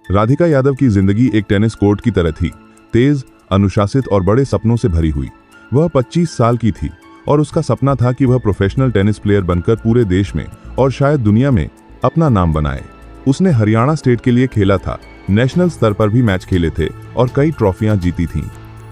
राधिका यादव की जिंदगी एक टेनिस कोर्ट की तरह थी, तेज, अनुशासित और बड़े सपनों से भरी हुई। वह 25 साल की थी और उसका सपना था कि वह प्रोफेशनल टेनिस प्लेयर बनकर पूरे देश में और शायद दुनिया में अपना नाम बनाए। उसने हरियाणा स्टेट के लिए खेला था, नेशनल स्तर पर भी मैच खेले थे और कई ट्रॉफियां जीती थीं।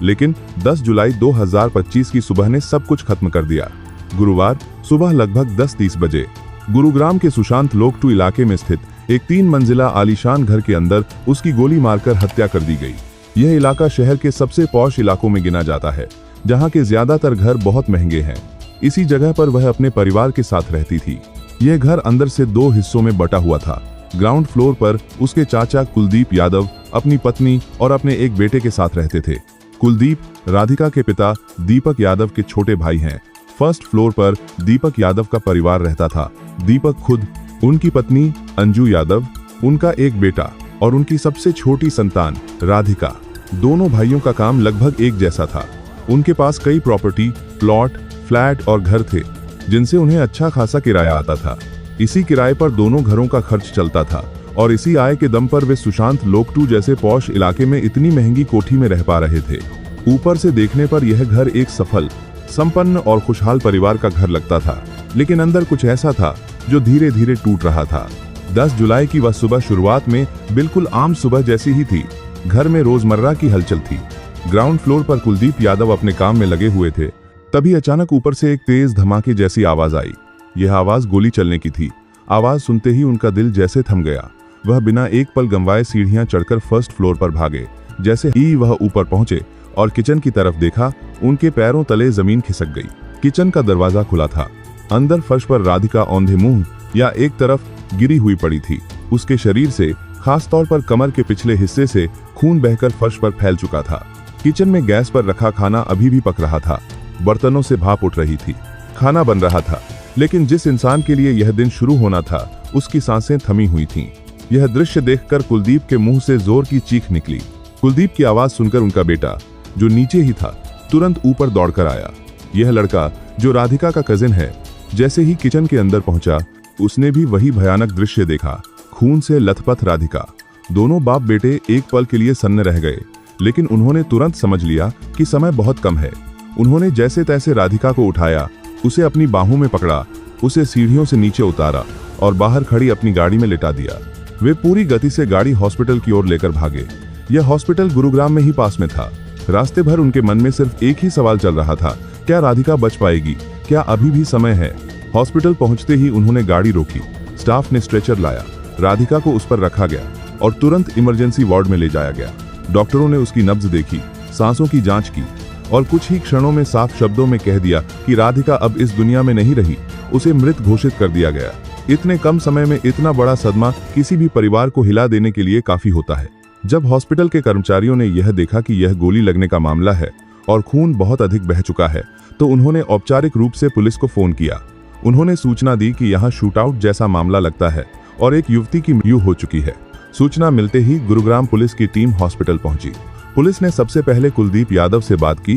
लेकिन 10 जुलाई 2025 की सुबह ने सब कुछ खत्म कर दिया। गुरुवार सुबह लगभग 10:30 बजे गुरुग्राम के सुशांत लोकटू इलाके में स्थित एक 3 मंजिला आलीशान घर के अंदर उसकी गोली मारकर हत्या कर दी गई। यह इलाका शहर के सबसे पॉश इलाकों में गिना जाता है, जहां के ज्यादातर घर बहुत महंगे हैं। इसी जगह पर वह अपने परिवार के साथ रहती थी। यह घर अंदर से 2 हिस्सों में बटा हुआ था। ग्राउंड फ्लोर पर उसके चाचा कुलदीप यादव अपनी पत्नी और अपने एक बेटे के साथ रहते थे। कुलदीप राधिका के पिता दीपक यादव के छोटे भाई हैं। फर्स्ट फ्लोर पर दीपक यादव का परिवार रहता था। दीपक खुद, उनकी पत्नी अंजू यादव, उनका एक बेटा और उनकी सबसे छोटी संतान राधिका। दोनों भाइयों का काम लगभग एक जैसा था। उनके पास कई प्रॉपर्टी, प्लॉट, फ्लैट और घर थे, जिनसे उन्हें अच्छा खासा किराया आता था। इसी किराए पर दोनों घरों का खर्च चलता था और इसी आय के दम पर वे सुशांत लोकटू जैसे पॉश इलाके में इतनी महंगी कोठी में रह पा रहे थे। ऊपर से देखने पर यह घर एक सफल, संपन्न और खुशहाल परिवार का घर लगता था, लेकिन अंदर कुछ ऐसा था जो धीरे धीरे टूट रहा था। 10 जुलाई की वह सुबह शुरुआत में बिल्कुल आम सुबह जैसी ही थी। घर में रोजमर्रा की हलचल थी। ग्राउंड फ्लोर पर कुलदीप यादव अपने काम में लगे हुए थे। तभी अचानक ऊपर से एक तेज धमाके जैसी आवाज आई। यह आवाज गोली चलने की थी। आवाज सुनते ही उनका दिल जैसे थम गया। वह बिना एक पल गंवाए सीढ़ियां चढ़कर फर्स्ट फ्लोर पर भागे। जैसे ही वह ऊपर पहुंचे और किचन की तरफ देखा, उनके पैरों तले जमीन खिसक गई। किचन का दरवाजा खुला था। अंदर फर्श पर राधिका औंधे मुंह या एक तरफ गिरी हुई पड़ी थी। उसके शरीर से, खासतौर पर कमर के पिछले हिस्से से खून बहकर फर्श पर फैल चुका था। किचन में गैस पर रखा खाना अभी भी पक रहा था। बर्तनों से भाप उठ रही थी। खाना बन रहा था, लेकिन जिस इंसान के लिए यह दिन शुरू होना था, उसकी सांसें थमी हुई थीं। यह दृश्य देखकर कुलदीप के मुंह से जोर की चीख निकली। कुलदीप की आवाज सुनकर उनका बेटा, जो नीचे ही था, तुरंत ऊपर दौड़कर आया। यह लड़का, जो राधिका का कजिन है, जैसे ही किचन के अंदर पहुंचा, उसने भी वही भयानक दृश्य देखा। खून से लथपथ राधिका। दोनों बाप बेटे एक पल के लिए सन्न रह गए, लेकिन उन्होंने तुरंत समझ लिया कि समय बहुत कम है। उन्होंने जैसे तैसे राधिका को उठाया, उसे अपनी बाहों में पकड़ा, उसे सीढ़ियों से नीचे उतारा और बाहर खड़ी अपनी गाड़ी में लिटा दिया। वे पूरी गति से गाड़ी हॉस्पिटल की ओर लेकर भागे। यह हॉस्पिटल गुरुग्राम में ही पास में था। रास्ते भर उनके मन में सिर्फ एक ही सवाल चल रहा था, क्या राधिका बच पाएगी? क्या अभी भी समय है? हॉस्पिटल पहुंचते ही उन्होंने गाड़ी रोकी। स्टाफ ने स्ट्रेचर लाया। राधिका को उस पर रखा गया और तुरंत इमरजेंसी वार्ड में ले जाया गया। डॉक्टरों ने उसकी नब्ज देखी, सांसों की जांच की और कुछ ही क्षणों में साफ शब्दों में कह दिया कि राधिका अब इस दुनिया में नहीं रही। उसे मृत घोषित कर दिया गया। इतने कम समय में इतना बड़ा सदमा किसी भी परिवार को हिला देने के लिए काफी होता है। जब हॉस्पिटल के कर्मचारियों ने यह देखा कि यह गोली लगने का मामला है और खून बहुत अधिक बह चुका है, तो उन्होंने औपचारिक रूप से पुलिस को फोन किया। उन्होंने सूचना दी कि यहाँ शूटआउट जैसा मामला लगता है और एक युवती की मृत्यु हो चुकी है। सूचना मिलते ही गुरुग्राम पुलिस की टीम हॉस्पिटल पहुंची। पुलिस ने सबसे पहले कुलदीप यादव से बात की,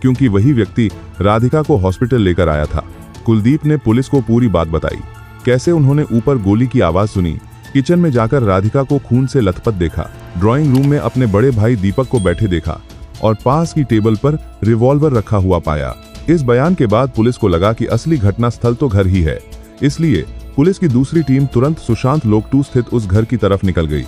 क्योंकि वही व्यक्ति राधिका को हॉस्पिटल लेकर आया था। कुलदीप ने पुलिस को पूरी बात बताई, कैसे उन्होंने ऊपर गोली की आवाज सुनी, किचन में जाकर राधिका को खून से लथपथ देखा, ड्राइंग रूम में अपने बड़े भाई दीपक को बैठे देखा और पास की टेबल पर रिवॉल्वर रखा हुआ पाया। इस बयान के बाद पुलिस को लगा कि असली घटना स्थल तो घर ही है। इसलिए पुलिस की दूसरी टीम तुरंत सुशांत लोकटू स्थित उस घर की तरफ निकल गई।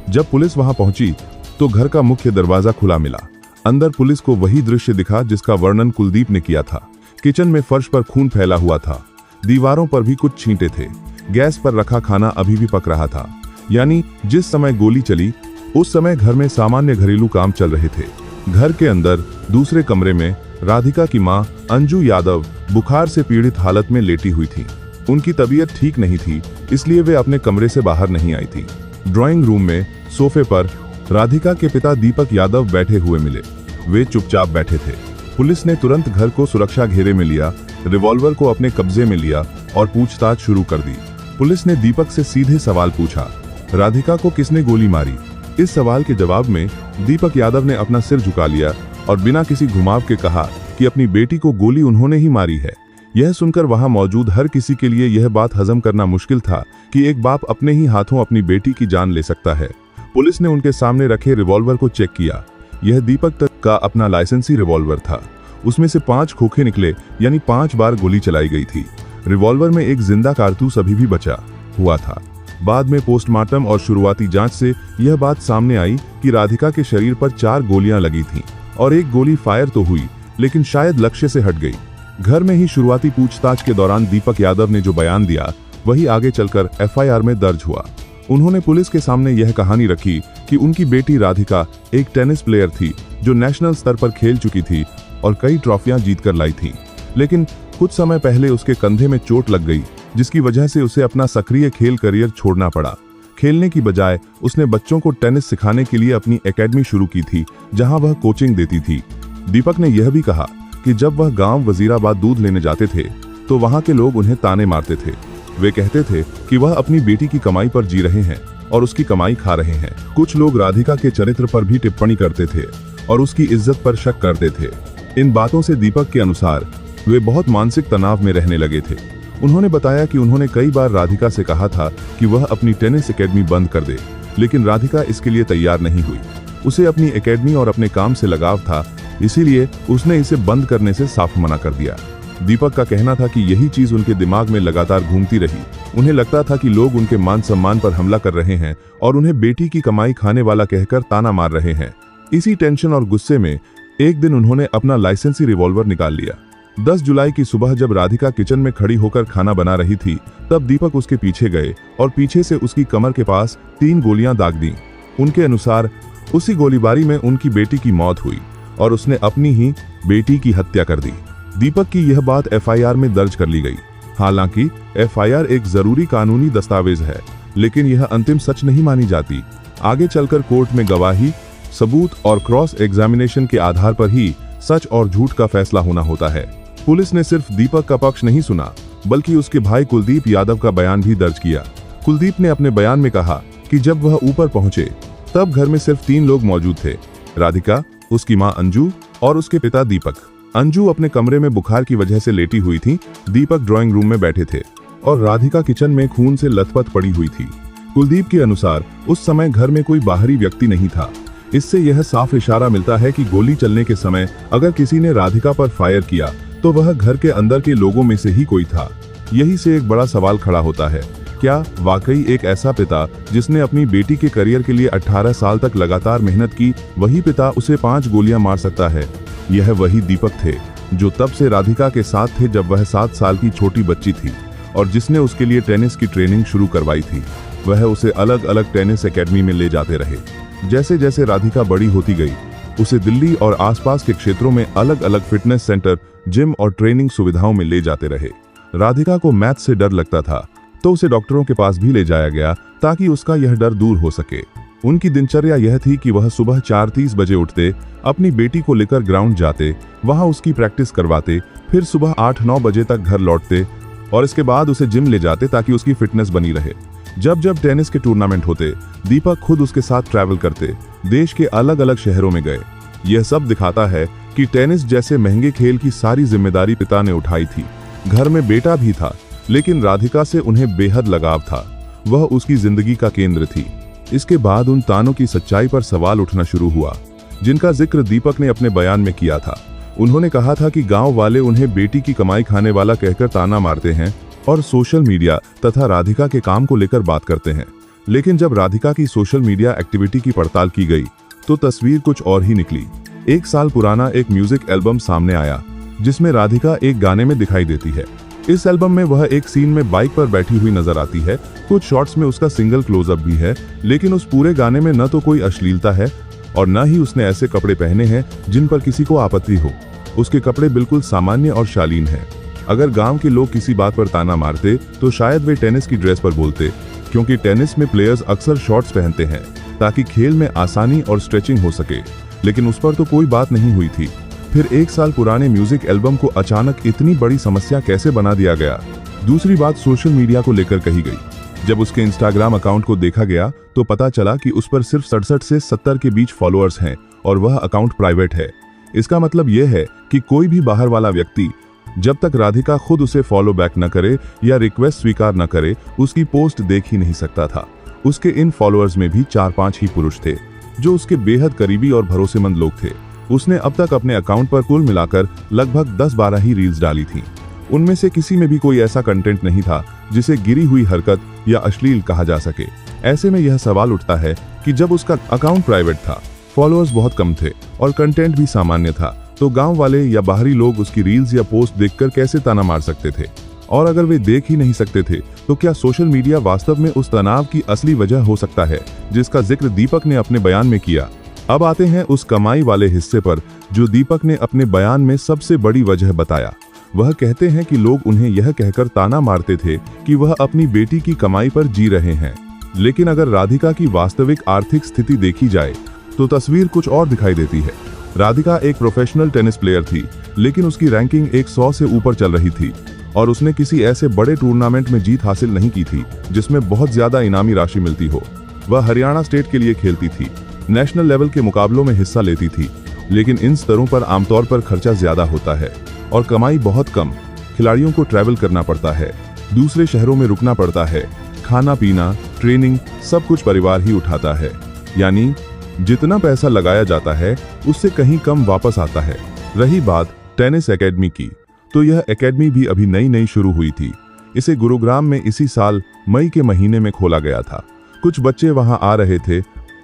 जब पुलिस वहां पहुंची तो घर का मुख्य दरवाजा खुला मिला। अंदर पुलिस को वही दृश्य दिखा जिसका वर्णन कुलदीप ने किया था। किचन में फर्श पर खून फैला हुआ था। दीवारों पर भी कुछ छींटे थे। गैस पर रखा खाना अभी भी पक रहा था। यानी जिस समय गोली चली, उस समय घर में सामान्य घरेलू काम चल रहे थे। घर के अंदर दूसरे कमरे में राधिका की मां अंजू यादव बुखार से पीड़ित हालत में लेटी हुई थी। उनकी तबीयत ठीक नहीं थी, इसलिए वे अपने कमरे से बाहर नहीं आई थी। ड्राइंग रूम में सोफे पर राधिका के पिता दीपक यादव बैठे हुए मिले। वे चुपचाप बैठे थे। पुलिस ने तुरंत घर को सुरक्षा घेरे में लिया, रिवॉल्वर को अपने कब्जे में लिया और पूछताछ शुरू कर दी। पुलिस ने दीपक से सीधे सवाल पूछा, राधिका को किसने गोली मारी? इस सवाल के जवाब में दीपक यादव ने अपना सिर झुका लिया और बिना किसी घुमाव के कहा कि अपनी बेटी को गोली उन्होंने ही मारी है। यह सुनकर वहां मौजूद हर किसी के लिए यह बात हजम करना मुश्किल था कि एक बाप अपने ही हाथों अपनी बेटी की जान ले सकता है। पुलिस ने उनके सामने रखे रिवॉल्वर को चेक किया। यह दीपक तक का अपना लाइसेंसी रिवॉल्वर था। उसमें से 5 खोखे निकले, यानी 5 बार गोली चलाई गई थी। रिवॉल्वर में एक जिंदा कारतूस अभी भी बचा हुआ था। बाद में पोस्टमार्टम और शुरुआती जांच से यह बात सामने आई कि राधिका के शरीर पर 4 गोलियां लगी थीं और एक गोली फायर तो हुई, लेकिन शायद लक्ष्य से हट गई। घर में ही शुरुआती पूछताछ के दौरान दीपक यादव ने जो बयान दिया वही आगे चलकर एफआईआर में दर्ज हुआ। उन्होंने पुलिस के सामने यह कहानी रखी कि उनकी बेटी राधिका एक टेनिस प्लेयर थी जो नेशनल स्तर पर खेल चुकी थी और कई ट्रॉफियां जीतकर लाई थी, लेकिन कुछ समय पहले उसके कंधे में चोट लग गई, जिसकी वजह से उसे अपना सक्रिय खेल करियर छोड़ना पड़ा। खेलने की बजाय उसने बच्चों को टेनिस सिखाने के लिए अपनी एकेडमी शुरू की थी, जहां वह कोचिंग देती थी। दीपक ने यह भी कहा कि जब वह गांव वजीराबाद दूध लेने जाते थे तो वहां के लोग उन्हें ताने मारते थे। वे कहते थे कि वह अपनी बेटी की कमाई पर जी रहे हैं और उसकी कमाई खा रहे हैं। कुछ लोग राधिका के चरित्र पर भी टिप्पणी करते थे और उसकी इज्जत पर शक करते थे। इन बातों से दीपक के अनुसार वे बहुत मानसिक तनाव में रहने लगे थे। उन्होंने बताया कि उन्होंने कई बार राधिका से कहा था कि वह अपनी टेनिस एकेडमी बंद कर दे, लेकिन राधिका इसके लिए तैयार नहीं हुई। उसे अपनी एकेडमी और अपने काम से लगाव था, इसीलिए उसने इसे बंद करने से साफ मना कर दिया। दीपक का कहना था कि यही चीज उनके दिमाग में लगातार घूमती रही। उन्हें लगता था कि लोग उनके मान सम्मान पर हमला कर रहे हैं और उन्हें बेटी की कमाई खाने वाला कहकर ताना मार रहे हैं। इसी टेंशन और गुस्से में एक दिन उन्होंने अपना लाइसेंसी रिवॉल्वर निकाल लिया। 10 जुलाई की सुबह जब राधिका किचन में खड़ी होकर खाना बना रही थी, तब दीपक उसके पीछे गए और पीछे से उसकी कमर के पास 3 गोलियां दाग दी। उनके अनुसार उसी गोलीबारी में उनकी बेटी की मौत हुई और उसने अपनी ही बेटी की हत्या कर दी। दीपक की यह बात एफआईआर में दर्ज कर ली गई। हालांकि एफआईआर एक जरूरी कानूनी दस्तावेज है, लेकिन यह अंतिम सच नहीं मानी जाती। आगे चलकर कोर्ट में गवाही, सबूत और क्रॉस एग्जामिनेशन के आधार पर ही सच और झूठ का फैसला होना होता है। पुलिस ने सिर्फ दीपक का पक्ष नहीं सुना, बल्कि उसके भाई कुलदीप यादव का बयान भी दर्ज किया। कुलदीप ने अपने बयान में कहा कि जब वह ऊपर पहुंचे तब घर में सिर्फ 3 लोग मौजूद थे, राधिका, उसकी मां अंजू और उसके पिता दीपक। अंजू अपने कमरे में बुखार की वजह से लेटी हुई थी, दीपक ड्राइंग रूम में बैठे थे और राधिका किचन में खून से लथपथ पड़ी हुई थी। कुलदीप के अनुसार उस समय घर में कोई बाहरी व्यक्ति नहीं था। इससे यह साफ इशारा मिलता है कि गोली चलने के समय अगर किसी ने राधिका पर फायर किया तो वह घर के अंदर के लोगों में से ही कोई था। यही से एक बड़ा सवाल खड़ा होता है, क्या वाकई एक ऐसा पिता जिसने अपनी बेटी के करियर के लिए 18 साल तक लगातार मेहनत की, वही पिता उसे 5 गोलियां मार सकता है? यह वही दीपक थे जो तब से राधिका के साथ थे जब वह 7 साल की छोटी बच्ची थी और जिसने उसके लिए टेनिस की ट्रेनिंग शुरू करवाई थी। वह उसे अलग अलग टेनिस एकेडमी में ले जाते रहे। जैसे जैसे राधिका बड़ी होती गई, उसे दिल्ली और आसपास के क्षेत्रों में अलग अलग फिटनेस सेंटर, जिम और ट्रेनिंग सुविधाओं में ले जाते रहे। राधिका को मैथ से डर लगता था तो उसे डॉक्टरों के पास भी ले जाया गया ताकि उसका यह डर दूर हो सके। उनकी दिनचर्या यह थी कि वह सुबह 4:30 बजे उठते, अपनी बेटी को लेकर ग्राउंड जाते, वहां उसकी प्रैक्टिस करवाते, फिर सुबह 8-9 बजे तक घर लौटते और इसके बाद उसे जिम ले जाते ताकि उसकी फिटनेस बनी रहे। जब जब टेनिस के टूर्नामेंट होते, दीपक खुद उसके साथ ट्रैवल करते, देश के अलग अलग शहरों में गए। यह सब दिखाता है कि टेनिस जैसे महंगे खेल की सारी जिम्मेदारी पिता ने उठाई थी। घर में बेटा भी था, लेकिन राधिका से उन्हें बेहद लगाव था। वह उसकी जिंदगी का केंद्र थी। इसके बाद उन तानों की सच्चाई पर सवाल उठना शुरू हुआ, जिनका जिक्र दीपक ने अपने बयान में किया था। उन्होंने कहा था कि गांव वाले उन्हें बेटी की कमाई खाने वाला कहकर ताना मारते हैं और सोशल मीडिया तथा राधिका के काम को लेकर बात करते हैं। लेकिन जब राधिका की सोशल मीडिया एक्टिविटी की पड़ताल की गई तो तस्वीर कुछ और ही निकली। 1 साल पुराना एक म्यूजिक एल्बम सामने आया जिसमें राधिका एक गाने में दिखाई देती है। इस एल्बम में वह एक सीन में बाइक पर बैठी हुई नजर आती है। कुछ शॉट्स में उसका सिंगल क्लोजअप भी है, लेकिन उस पूरे गाने में न तो कोई अश्लीलता है और न ही उसने ऐसे कपड़े पहने हैं जिन पर किसी को आपत्ति हो। उसके कपड़े बिल्कुल सामान्य और शालीन हैं। अगर गांव के लोग किसी बात पर ताना मारते तो शायद वे टेनिस की ड्रेस पर बोलते, क्योंकि टेनिस में प्लेयर्स अक्सर शॉर्ट्स पहनते हैं ताकि खेल में आसानी और स्ट्रेचिंग हो सके। लेकिन उस पर तो कोई बात नहीं हुई थी। फिर 1 साल पुराने म्यूजिक एल्बम को अचानक इतनी बड़ी समस्या कैसे बना दिया गया? दूसरी बात सोशल मीडिया को लेकर कही गई। जब उसके इंस्टाग्राम अकाउंट को देखा गया तो पता चला कि उस पर सिर्फ 67 से 70 के बीच फॉलोअर्स हैं और वह अकाउंट प्राइवेट है। इसका मतलब यह है कि कोई भी बाहर वाला व्यक्ति जब तक राधिका खुद उसे फॉलो बैक न करे या रिक्वेस्ट स्वीकार न करे, उसकी पोस्ट देख ही नहीं सकता था। उसके इन फॉलोअर्स में भी 4-5 ही पुरुष थे जो उसके बेहद करीबी और भरोसेमंद लोग थे। उसने अब तक अपने अकाउंट पर कुल मिलाकर लगभग 10-12 ही रील्स डाली थी। उनमें से किसी में भी कोई ऐसा कंटेंट नहीं था जिसे गिरी हुई हरकत या अश्लील कहा जा सके। ऐसे में यह सवाल उठता है कि जब उसका अकाउंट प्राइवेट था, फॉलोअर्स बहुत कम थे और कंटेंट भी सामान्य था, तो गांव वाले या बाहरी लोग उसकी रील्स या पोस्ट देखकर कैसे ताना मार सकते थे? और अगर वे देख ही नहीं सकते थे तो क्या सोशल मीडिया वास्तव में उस तनाव की असली वजह हो सकता है जिसका जिक्र दीपक ने अपने बयान में किया? अब आते हैं उस कमाई वाले हिस्से पर जो दीपक ने अपने बयान में सबसे बड़ी वजह बताया। वह कहते हैं कि लोग उन्हें यह कहकर ताना मारते थे कि वह अपनी बेटी की कमाई पर जी रहे हैं, लेकिन अगर राधिका की वास्तविक आर्थिक स्थिति देखी जाए तो तस्वीर कुछ और दिखाई देती है। राधिका एक प्रोफेशनल टेनिस प्लेयर थी, लेकिन उसकी रैंकिंग 100 से ऊपर चल रही थी और उसने किसी ऐसे बड़े टूर्नामेंट में जीत हासिल नहीं की थी जिसमें बहुत ज्यादा इनामी राशि मिलती हो। वह हरियाणा स्टेट के लिए खेलती थी, नेशनल लेवल के मुकाबलों में हिस्सा लेती थी, लेकिन इन स्तरों पर आमतौर पर खर्चा ज्यादा होता है और कमाई बहुत कम। खिलाड़ियों को ट्रैवल करना पड़ता है, दूसरे शहरों में रुकना पड़ता है, खाना पीना, ट्रेनिंग सब कुछ परिवार ही उठाता है। यानी जितना पैसा लगाया जाता है उससे कहीं कम वापस आता है। रही बात टेनिस एकेडमी की, तो यह एकेडमी भी अभी नई शुरू हुई थी। इसे गुरुग्राम में इसी साल मई के महीने में खोला गया था। कुछ बच्चे वहां आ रहे थे,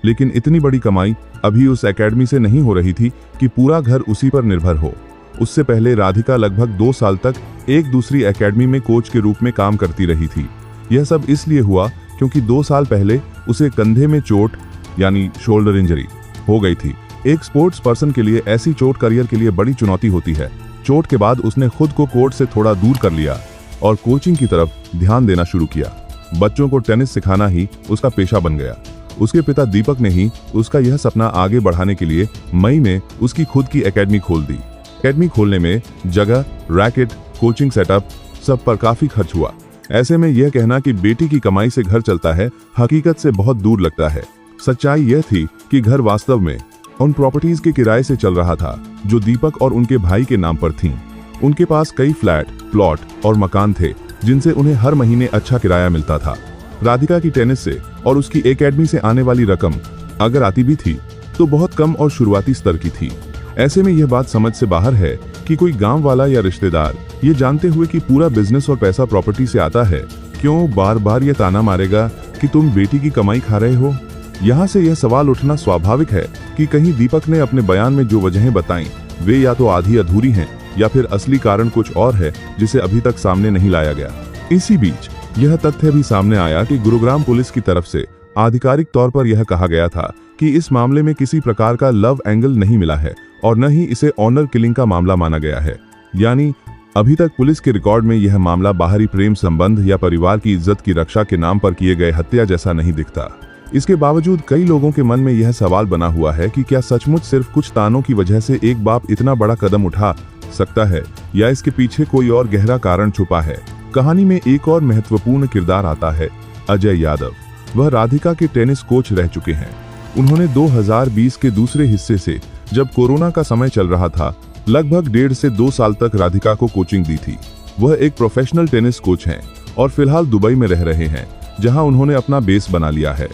लेकिन इतनी बड़ी कमाई अभी उस एकेडमी से नहीं हो रही थी कि पूरा घर उसी पर निर्भर हो। उससे पहले राधिका लगभग 2 साल तक एक दूसरी एकेडमी में कोच के रूप में काम करती रही थी। यह सब इसलिए हुआ क्योंकि 2 साल पहले उसे कंधे में चोट यानी शोल्डर इंजरी हो गई थी। एक स्पोर्ट्स पर्सन के लिए ऐसी चोट करियर के लिए बड़ी चुनौती होती है। चोट के बाद उसने खुद को कोर्ट से थोड़ा दूर कर लिया और कोचिंग की तरफ ध्यान देना शुरू किया। बच्चों को टेनिस सिखाना ही उसका पेशा बन गया। उसके पिता दीपक ने ही उसका यह सपना आगे बढ़ाने के लिए मई में उसकी खुद की एकेडमी खोल दी। एकेडमी खोलने में जगह, रैकेट, कोचिंग सेटअप सब पर काफी खर्च हुआ। ऐसे में यह कहना कि बेटी की कमाई से घर चलता है हकीकत से बहुत दूर लगता है। सच्चाई यह थी कि घर वास्तव में उन प्रॉपर्टीज के किराए से चल रहा था जो दीपक और उनके भाई के नाम पर थीं। उनके पास कई फ्लैट, प्लॉट और मकान थे जिनसे उन्हें हर महीने अच्छा किराया मिलता था। राधिका की टेनिस से और उसकी एकेडमी से आने वाली रकम अगर आती भी थी तो बहुत कम और शुरुआती स्तर की थी। ऐसे में यह बात समझ से बाहर है कि कोई गांव वाला या रिश्तेदार ये जानते हुए कि पूरा बिजनेस और पैसा प्रॉपर्टी से आता है, क्यों बार बार ये ताना मारेगा कि तुम बेटी की कमाई खा रहे हो? यहाँ से यह सवाल उठना स्वाभाविक है कि कहीं दीपक ने अपने बयान में जो वजहें बताईं वे या तो आधी अधूरी हैं या फिर असली कारण कुछ और है जिसे अभी तक सामने नहीं लाया गया। इसी बीच यह तथ्य भी सामने आया कि गुरुग्राम पुलिस की तरफ से आधिकारिक तौर पर यह कहा गया था कि इस मामले में किसी प्रकार का लव एंगल नहीं मिला है और न ही इसे ऑनर किलिंग का मामला माना गया है। यानी अभी तक पुलिस के रिकॉर्ड में यह मामला बाहरी प्रेम संबंध या परिवार की इज्जत की रक्षा के नाम पर किए गए हत्या जैसा नहीं दिखता। इसके बावजूद कई लोगों के मन में यह सवाल बना हुआ है कि क्या सचमुच सिर्फ कुछ तानों की वजह से एक बाप इतना बड़ा कदम उठा सकता है या इसके पीछे कोई और गहरा कारण छुपा है। कहानी में एक और महत्वपूर्ण किरदार आता है अजय यादव। वह राधिका के टेनिस कोच रह चुके हैं। उन्होंने 2020 के दूसरे हिस्से से जब कोरोना का समय चल रहा था लगभग 1.5 से 2 साल तक राधिका को कोचिंग दी थी। वह एक प्रोफेशनल टेनिस कोच हैं और फिलहाल दुबई में रह रहे हैं जहां उन्होंने अपना बेस बना लिया है।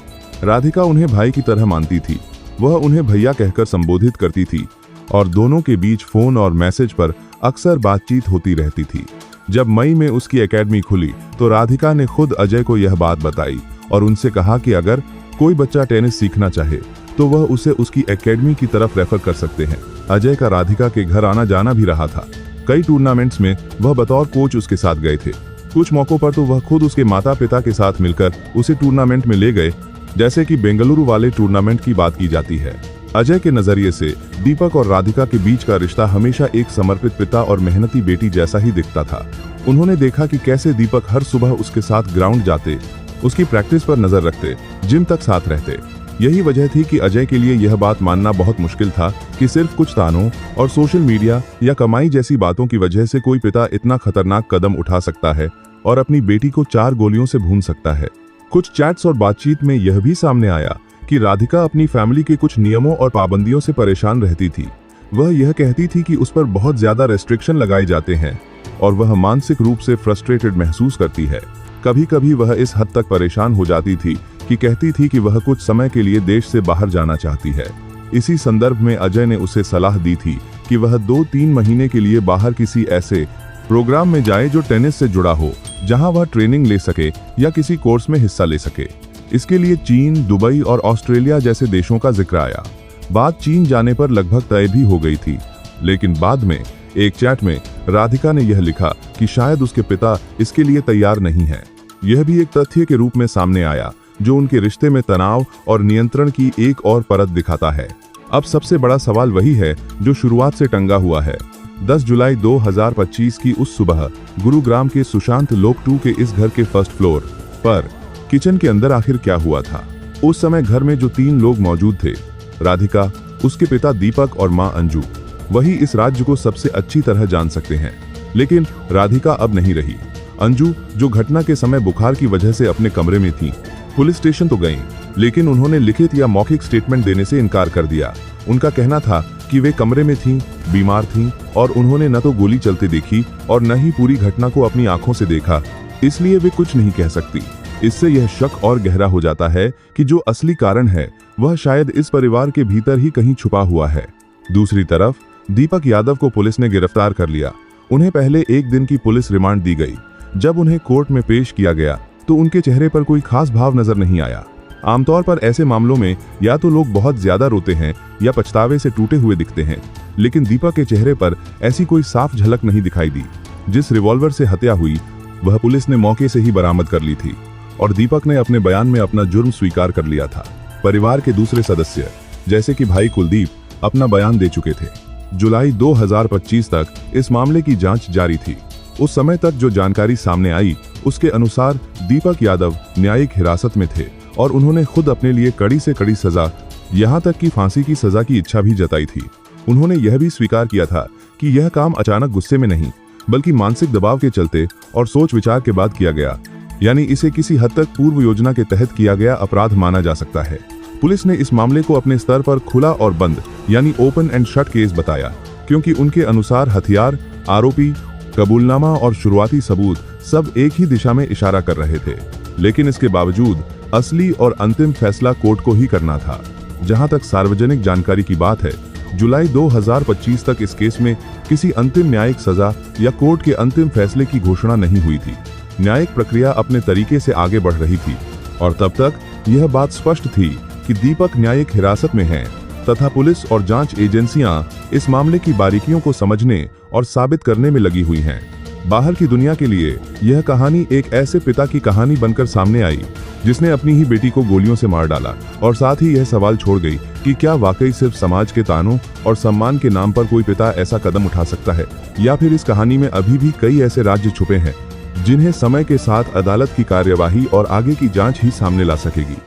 राधिका उन्हें भाई की तरह मानती थी। वह उन्हें भैया कहकर संबोधित करती थी और दोनों के बीच फोन और मैसेज पर अक्सर बातचीत होती रहती थी। जब मई में उसकी एकेडमी खुली तो राधिका ने खुद अजय को यह बात बताई और उनसे कहा कि अगर कोई बच्चा टेनिस सीखना चाहे तो वह उसे उसकी एकेडमी की तरफ रेफर कर सकते हैं। अजय का राधिका के घर आना जाना भी रहा था। कई टूर्नामेंट्स में वह बतौर कोच उसके साथ गए थे। कुछ मौकों पर तो वह खुद उसके माता पिता के साथ मिलकर उसे टूर्नामेंट में ले गए, जैसे कि बेंगलुरु वाले टूर्नामेंट की बात की जाती है। अजय के नजरिए से दीपक और राधिका के बीच का रिश्ता हमेशा एक समर्पित पिता और मेहनती बेटी जैसा ही दिखता था। उन्होंने देखा कि कैसे दीपक हर सुबह उसके साथ ग्राउंड जाते, उसकी प्रैक्टिस पर नजर रखते, जिम तक साथ रहते। यही वजह थी कि अजय के लिए यह बात मानना बहुत मुश्किल था कि सिर्फ कुछ तानों और सोशल मीडिया या कमाई जैसी बातों की वजह से कोई पिता इतना खतरनाक कदम उठा सकता है और अपनी बेटी को 4 गोलियों से भून सकता है। कुछ चैट्स और बातचीत में यह भी सामने आया कि राधिका अपनी फैमिली के कुछ नियमों और पाबंदियों से परेशान रहती थी। वह यह कहती थी कि उस पर बहुत ज्यादा रेस्ट्रिक्शन लगाए जाते हैं और वह मानसिक रूप से फ्रस्ट्रेटेड महसूस करती है। कभी कभी वह इस हद तक परेशान हो जाती थी कि कहती थी कि वह कुछ समय के लिए देश से बाहर जाना चाहती है। इसी संदर्भ में अजय ने उसे सलाह दी थी कि वह 2-3 महीने के लिए बाहर किसी ऐसे प्रोग्राम में जाए जो टेनिस से जुड़ा हो, जहां वह ट्रेनिंग ले सके या किसी कोर्स में हिस्सा ले सके। इसके लिए चीन, दुबई और ऑस्ट्रेलिया जैसे देशों का जिक्र आया। बात चीन जाने पर लगभग तय भी हो गई थी, लेकिन बाद में एक चैट में राधिका ने यह लिखा कि शायद उसके पिता इसके लिए तैयार नहीं हैं। यह भी एक तथ्य के रूप में सामने आया जो उनके रिश्ते में तनाव और नियंत्रण की एक और परत दिखाता है। अब सबसे बड़ा सवाल वही है जो शुरुआत से टंगा हुआ है। 10 जुलाई 2025 की उस सुबह गुरुग्राम के सुशांत लोक 2 के इस घर के फर्स्ट फ्लोर पर किचन के अंदर आखिर क्या हुआ था। उस समय घर में जो 3 लोग मौजूद थे, राधिका, उसके पिता दीपक और मां अंजू, वही इस राज्य को सबसे अच्छी तरह जान सकते हैं। लेकिन राधिका अब नहीं रही। अंजू, जो घटना के समय बुखार की वजह से अपने कमरे में थी, पुलिस स्टेशन तो गईं, लेकिन उन्होंने लिखित या मौखिक स्टेटमेंट देने से इनकार कर दिया। उनका कहना था कि वे कमरे में थीं, बीमार थीं और उन्होंने न तो गोली चलते देखी और न ही पूरी घटना को अपनी आंखों से देखा, इसलिए वे कुछ नहीं कह सकती। इससे यह शक और गहरा हो जाता है कि जो असली कारण है वह शायद इस परिवार के भीतर ही कहीं छुपा हुआ है। दूसरी तरफ दीपक यादव को पुलिस ने गिरफ्तार कर लिया। उन्हें पहले 1 दिन की पुलिस रिमांड दी गई। जब उन्हें कोर्ट में पेश किया गया तो उनके चेहरे पर कोई खास भाव नजर नहीं आया। आमतौर पर ऐसे मामलों में या तो लोग बहुत ज्यादा रोते हैं या पछतावे से टूटे हुए दिखते हैं, लेकिन दीपक के चेहरे पर ऐसी कोई साफ झलक नहीं दिखाई दी। जिस रिवॉल्वर से हत्या हुई वह पुलिस ने मौके से ही बरामद कर ली थी और दीपक ने अपने बयान में अपना जुर्म स्वीकार कर लिया था। परिवार के दूसरे सदस्य जैसे कि भाई कुलदीप अपना बयान दे चुके थे। जुलाई 2025 तक इस मामले की जांच जारी थी। उस समय तक जो जानकारी सामने आई उसके अनुसार दीपक यादव न्यायिक हिरासत में थे और उन्होंने खुद अपने लिए कड़ी से कड़ी सजा, यहां तक कि फांसी की सजा की इच्छा भी जताई थी। उन्होंने यह भी स्वीकार किया था कि यह काम अचानक गुस्से में नहीं बल्कि मानसिक दबाव के चलते और सोच विचार के बाद किया गया, यानी इसे किसी हद तक पूर्व योजना के तहत किया गया अपराध माना जा सकता है। पुलिस ने इस मामले को अपने स्तर पर खुला और बंद यानी ओपन एंड शट केस बताया, क्योंकि उनके अनुसार हथियार, आरोपी, कबूलनामा और शुरुआती सबूत सब एक ही दिशा में इशारा कर रहे थे। लेकिन इसके बावजूद असली और अंतिम फैसला कोर्ट को ही करना था। जहां तक सार्वजनिक जानकारी की बात है, जुलाई 2025 तक इस केस में किसी अंतिम न्यायिक सजा या कोर्ट के अंतिम फैसले की घोषणा नहीं हुई थी। न्यायिक प्रक्रिया अपने तरीके से आगे बढ़ रही थी और तब तक यह बात स्पष्ट थी कि दीपक न्यायिक हिरासत में हैं तथा पुलिस और जांच एजेंसियां इस मामले की बारीकियों को समझने और साबित करने में लगी हुई हैं। बाहर की दुनिया के लिए यह कहानी एक ऐसे पिता की कहानी बनकर सामने आई जिसने अपनी ही बेटी को गोलियों से मार डाला और साथ ही यह सवाल छोड़ गई कि क्या वाकई सिर्फ समाज के तानों और सम्मान के नाम पर कोई पिता ऐसा कदम उठा सकता है, या फिर इस कहानी में अभी भी कई ऐसे राज्य छुपे हैं जिन्हें समय के साथ अदालत की कार्यवाही और आगे की जांच ही सामने ला सकेगी।